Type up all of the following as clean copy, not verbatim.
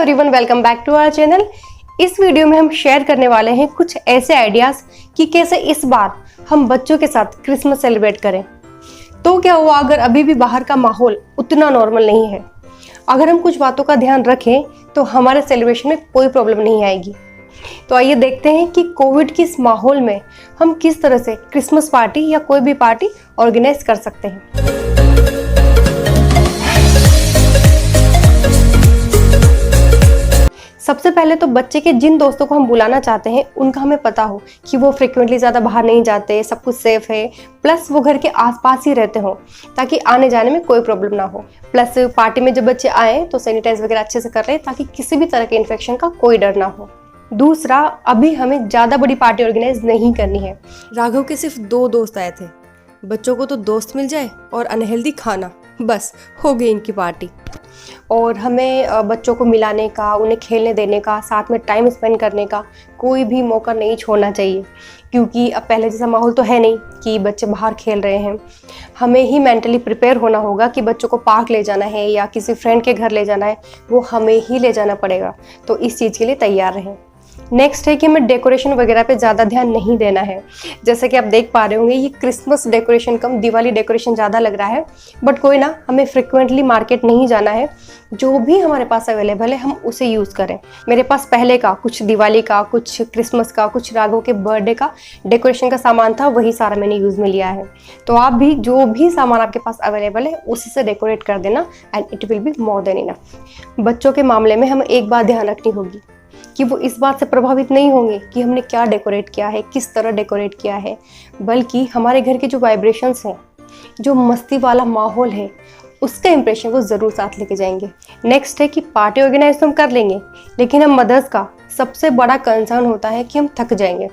Everyone, welcome back to our channel. इस video में हम शेयर करने वाले हैं कुछ ऐसे आइडियाज कि कैसे इस बार हम बच्चों के साथ क्रिसमस सेलिब्रेट करें। तो क्या हुआ अगर अभी भी बाहर का माहौल उतना नॉर्मल नहीं है, अगर हम कुछ बातों का ध्यान रखें तो हमारे सेलिब्रेशन में कोई प्रॉब्लम नहीं आएगी। तो आइए देखते हैं कि कोविड के इस माहौल में हम किस तरह से क्रिसमस पार्टी या कोई भी पार्टी ऑर्गेनाइज कर सकते हैं। सबसे पहले तो बच्चे के जिन दोस्तों को हम बुलाना चाहते हैं उनका हमें पता हो कि वो फ्रिक्वेंटली ज़्यादा बाहर नहीं जाते, सब कुछ सेफ है, प्लस वो घर के आसपास ही रहते हो ताकि आने जाने में कोई प्रॉब्लम ना हो। प्लस पार्टी में जब बच्चे आए तो सैनिटाइज वगैरह अच्छे से कर ले ताकि किसी भी तरह के इन्फेक्शन का कोई डर ना हो। दूसरा, अभी हमें ज़्यादा बड़ी पार्टी ऑर्गेनाइज नहीं करनी है। राघव के सिर्फ 2 दोस्त आए थे, बच्चों को तो दोस्त मिल जाए और अनहेल्दी खाना, बस हो गई इनकी पार्टी। और हमें बच्चों को मिलाने का, उन्हें खेलने देने का, साथ में टाइम स्पेंड करने का कोई भी मौका नहीं छोड़ना चाहिए, क्योंकि अब पहले जैसा माहौल तो है नहीं कि बच्चे बाहर खेल रहे हैं। हमें ही मेंटली प्रिपेयर होना होगा कि बच्चों को पार्क ले जाना है या किसी फ्रेंड के घर ले जाना है, वो हमें ही ले जाना पड़ेगा। तो इस चीज़ के लिए तैयार रहें। नेक्स्ट है कि हमें डेकोरेशन वगैरह पे ज़्यादा ध्यान नहीं देना है। जैसे कि आप देख पा रहे होंगे ये क्रिसमस डेकोरेशन कम दिवाली डेकोरेशन ज़्यादा लग रहा है, बट कोई ना, हमें फ्रिक्वेंटली मार्केट नहीं जाना है। जो भी हमारे पास अवेलेबल है हम उसे यूज़ करें। मेरे पास पहले का कुछ दिवाली का, कुछ क्रिसमस का, कुछ राघव के बर्थडे का डेकोरेशन का सामान था, वही सारा मैंने यूज़ में लिया है। तो आप भी जो भी सामान आपके पास अवेलेबल है उसी से डेकोरेट कर देना and it will be more than enough. बच्चों के मामले में हमें एक बात ध्यान रखनी होगी कि वो इस बात से प्रभावित नहीं होंगे कि हमने क्या डेकोरेट किया है, किस तरह डेकोरेट किया है, बल्कि हमारे घर के जो वाइब्रेशंस हैं, जो मस्ती वाला माहौल है, उसका इंप्रेशन वो ज़रूर साथ लेके जाएंगे। नेक्स्ट है कि पार्टी ऑर्गेनाइज तो हम कर लेंगे, लेकिन हम मदर्स का सबसे बड़ा कंसर्न होता है कि हम थक जाएंगे।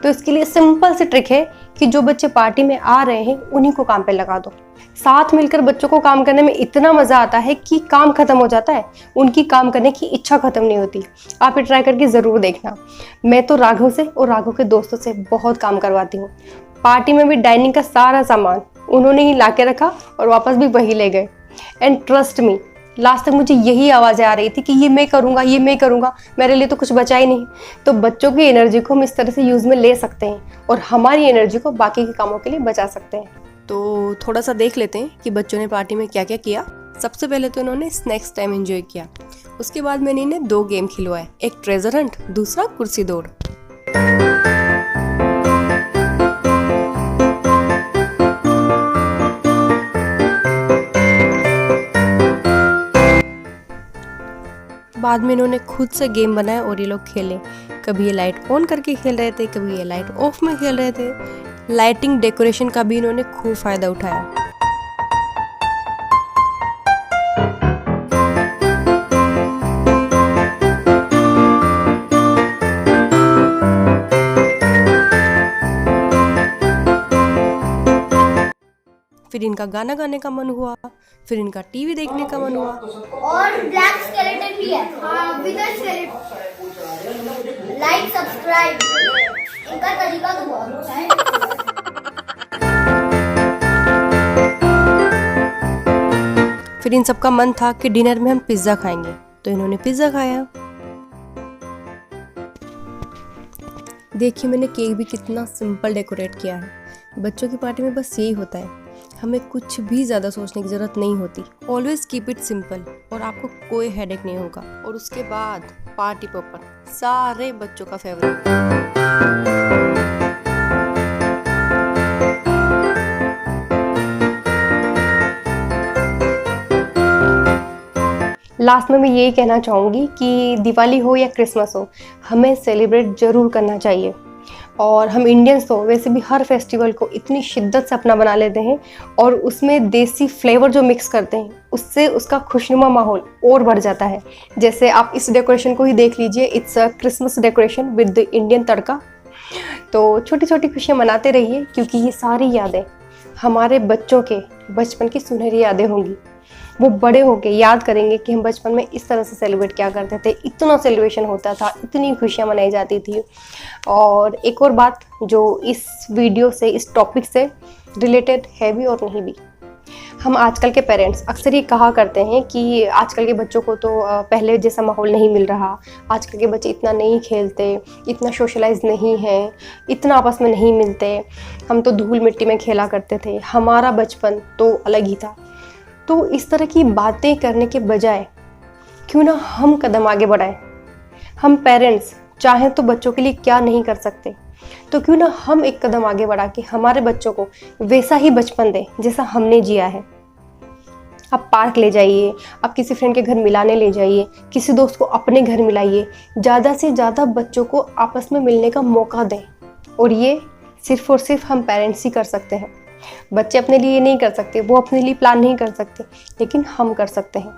तो इसके लिए सिंपल सी ट्रिक है कि जो बच्चे पार्टी में आ रहे हैं उन्हीं को काम पे लगा दो। साथ मिलकर बच्चों को काम करने में इतना मज़ा आता है कि काम खत्म हो जाता है, उनकी काम करने की इच्छा खत्म नहीं होती। आप ये ट्राई करके ज़रूर देखना। मैं तो राघव से और राघव के दोस्तों से बहुत काम करवाती हूँ। पार्टी में भी डाइनिंग का सारा सामान उन्होंने ही ला के रखा और वापस भी वही ले गए। एंड ट्रस्ट मी, लास्ट तक मुझे यही आवाज़ें आ रही थी कि ये मैं करूँगा, ये मैं करूँगा, मेरे लिए तो कुछ बचा ही नहीं। तो बच्चों की एनर्जी को हम इस तरह से यूज़ में ले सकते हैं और हमारी एनर्जी को बाकी के कामों के लिए बचा सकते हैं। तो थोड़ा सा देख लेते हैं कि बच्चों ने पार्टी में क्या क्या किया। सबसे पहले तो इन्होंने स्नैक्स टाइम एंजॉय किया। उसके बाद मैंने इन्हें 2 गेम खिलवाए, एक ट्रेजर हंट, दूसरा कुर्सी दौड़। बाद में इन्होंने खुद से गेम बनाए और ये लोग खेले। कभी ये लाइट ऑन करके खेल रहे थे, कभी ये लाइट ऑफ में खेल रहे थे। लाइटिंग डेकोरेशन का भी इन्होंने खूब फायदा उठाया। फिर इनका गाना गाने का मन हुआ, फिर इनका टीवी देखने का मन हुआ। और ब्लैक स्केलेटन भी है। हाँ, विद स्केलेटन। लाइक, सब्सक्राइब, इनका तरीका तो बहुत अच्छा है। फिर इन सबका मन था कि डिनर में हम पिज्ज़ा खाएंगे, तो इन्होंने पिज्ज़ा खाया। देखिए मैंने केक भी कितना सिंपल डेकोरेट किया है। बच्चों की पार्टी में बस यही होता है, हमें कुछ भी ज़्यादा सोचने की ज़रूरत नहीं होती। ऑलवेज कीप इट सिंपल और आपको कोई हेडेक नहीं होगा। और उसके बाद पार्टी पॉपर, सारे बच्चों का फेवरेट। लास्ट में मैं यही कहना चाहूँगी कि दिवाली हो या क्रिसमस हो, हमें सेलिब्रेट ज़रूर करना चाहिए। और हम इंडियंस तो वैसे भी हर फेस्टिवल को इतनी शिद्दत से अपना बना लेते हैं और उसमें देसी फ्लेवर जो मिक्स करते हैं उससे उसका खुशनुमा माहौल और बढ़ जाता है। जैसे आप इस डेकोरेशन को ही देख लीजिए, it's a Christmas decoration with Indian tadka. तो छोटी छोटी खुशियाँ मनाते रहिए, क्योंकि ये सारी यादें हमारे बच्चों के बचपन की सुनहरी यादें होंगी। वो बड़े होके याद करेंगे कि हम बचपन में इस तरह से सेलिब्रेट किया करते थे, इतना सेलिब्रेशन होता था, इतनी खुशियाँ मनाई जाती थी। और एक और बात जो इस वीडियो से, इस टॉपिक से रिलेटेड है भी और नहीं भी, हम आजकल के पेरेंट्स अक्सर ये कहा करते हैं कि आजकल के बच्चों को तो पहले जैसा माहौल नहीं मिल रहा, आजकल के बच्चे इतना नहीं खेलते, इतना सोशलाइज नहीं है, इतना आपस में नहीं मिलते, हम तो धूल मिट्टी में खेला करते थे, हमारा बचपन तो अलग ही था। तो इस तरह की बातें करने के बजाय क्यों ना हम कदम आगे बढ़ाएं। हम पेरेंट्स चाहें तो बच्चों के लिए क्या नहीं कर सकते, तो क्यों ना हम एक कदम आगे बढ़ा के हमारे बच्चों को वैसा ही बचपन दें जैसा हमने जिया है। आप पार्क ले जाइए, आप किसी फ्रेंड के घर मिलाने ले जाइए, किसी दोस्त को अपने घर मिलाइए, ज़्यादा से ज़्यादा बच्चों को आपस में मिलने का मौका दें। और ये सिर्फ और सिर्फ हम पेरेंट्स ही कर सकते हैं। बच्चे अपने लिए नहीं कर सकते, वो अपने लिए प्लान नहीं कर सकते, लेकिन हम कर सकते हैं।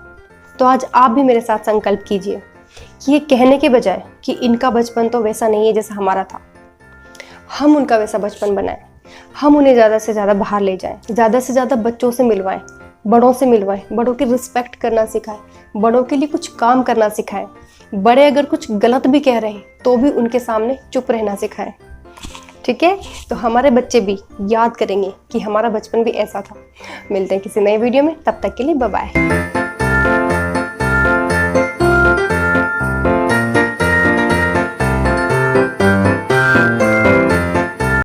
तो आज आप भी मेरे साथ संकल्प कीजिए कि ये कहने के बजाय कि इनका बचपन तो वैसा नहीं है जैसा हमारा था, हम उनका वैसा बचपन बनाएं। हम उन्हें ज़्यादा से ज़्यादा बाहर ले जाएं, ज़्यादा से ज़्यादा बच्चों से मिलवाएं, बड़ों से मिलवाएं, बड़ों की रिस्पेक्ट करना सिखाएं, बड़ों के लिए कुछ काम करना सिखाएं। बड़े अगर कुछ गलत भी कह रहे हैं तो भी उनके सामने चुप रहना सिखाएं। ठीक है, तो हमारे बच्चे भी याद करेंगे कि हमारा बचपन भी ऐसा था। मिलते हैं किसी नए वीडियो में, तब तक के लिए बाय बाय।